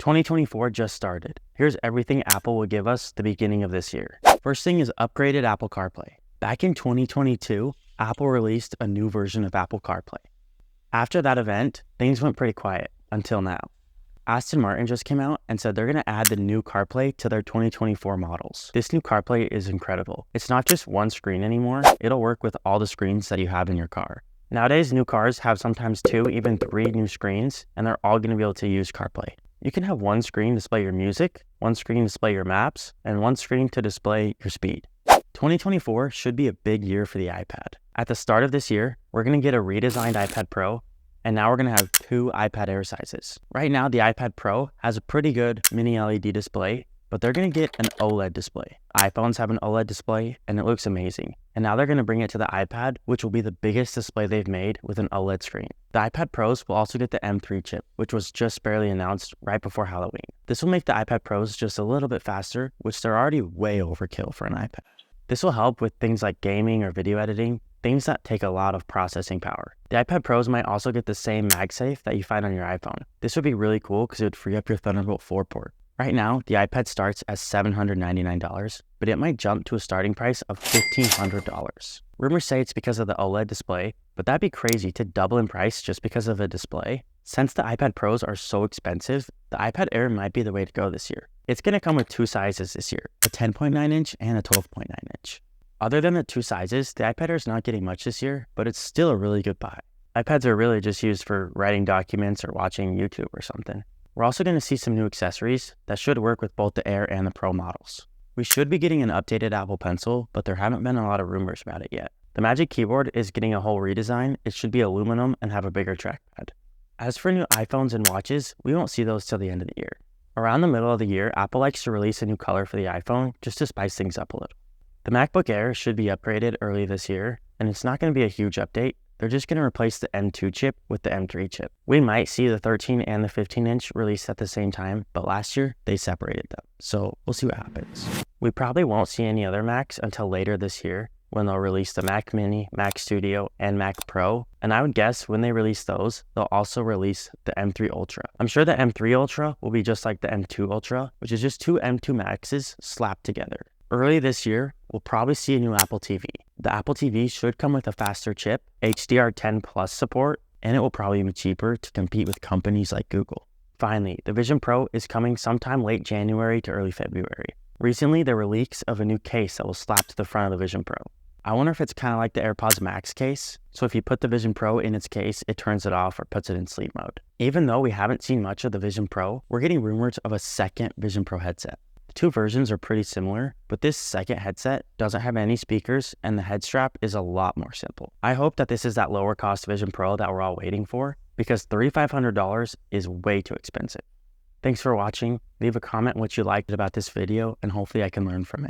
2024 just started. Here's everything Apple will give us the beginning of this year. First thing is upgraded Apple CarPlay. Back in 2022, Apple released a new version of Apple CarPlay. After that event, things went pretty quiet until now. Aston Martin just came out and said they're going to add the new CarPlay to their 2024 models. This new CarPlay is incredible. It's not just one screen anymore. It'll work with all the screens that you have in your car. Nowadays, new cars have sometimes 2, even 3 new screens, and they're all going to be able to use CarPlay. You can have one screen display your music, one screen display your maps, and one screen to display your speed. 2024 should be a big year for the iPad. At the start of this year, we're going to get a redesigned iPad Pro, and now we're going to have 2 iPad Air sizes. Right now, the iPad Pro has a pretty good mini LED display, but they're going to get an OLED display. iPhones have an OLED display, and it looks amazing. And now they're going to bring it to the iPad, which will be the biggest display they've made with an OLED screen. The iPad Pros will also get the M3 chip, which was just barely announced right before Halloween. This will make the iPad Pros just a little bit faster, which they're already way overkill for an iPad. This will help with things like gaming or video editing, things that take a lot of processing power. The iPad Pros might also get the same MagSafe that you find on your iPhone. This would be really cool because it would free up your Thunderbolt 4 port. Right now, the iPad starts at $799, but it might jump to a starting price of $1,500. Rumors say it's because of the OLED display, but that'd be crazy to double in price just because of a display. Since the iPad Pros are so expensive, the iPad Air might be the way to go this year. It's going to come with 2 sizes this year, a 10.9-inch and a 12.9-inch. Other than the 2 sizes, the iPad Air is not getting much this year, but it's still a really good buy. iPads are really just used for writing documents or watching YouTube or something. We're also going to see some new accessories that should work with both the Air and the Pro models. We should be getting an updated Apple Pencil, but there haven't been a lot of rumors about it yet. The Magic Keyboard is getting a whole redesign. It should be aluminum and have a bigger trackpad. As for new iPhones and watches, we won't see those till the end of the year. Around the middle of the year, Apple likes to release a new color for the iPhone just to spice things up a little. The MacBook Air should be upgraded early this year, and it's not going to be a huge update. They're just going to replace the M2 chip with the M3 chip. We might see the 13 and the 15-inch released at the same time, but last year they separated them. So we'll see what happens. We probably won't see any other Macs until later this year when they'll release the Mac Mini, Mac Studio, and Mac Pro. And I would guess when they release those, they'll also release the M3 Ultra. I'm sure the M3 Ultra will be just like the M2 Ultra, which is just 2 M2 Maxes slapped together. Early this year, we'll probably see a new Apple TV. The Apple TV should come with a faster chip, HDR10 Plus support, and it will probably be cheaper to compete with companies like Google. Finally, the Vision Pro is coming sometime late January to early February. Recently, there were leaks of a new case that will slap to the front of the Vision Pro. I wonder if it's kind of like the AirPods Max case, so if you put the Vision Pro in its case, it turns it off or puts it in sleep mode. Even though we haven't seen much of the Vision Pro, we're getting rumors of a second Vision Pro headset. The 2 versions are pretty similar, but this second headset doesn't have any speakers and the head strap is a lot more simple. I hope that this is that lower cost Vision Pro that we're all waiting for, because $3,500 is way too expensive. Thanks for watching. Leave a comment what you liked about this video and hopefully I can learn from it.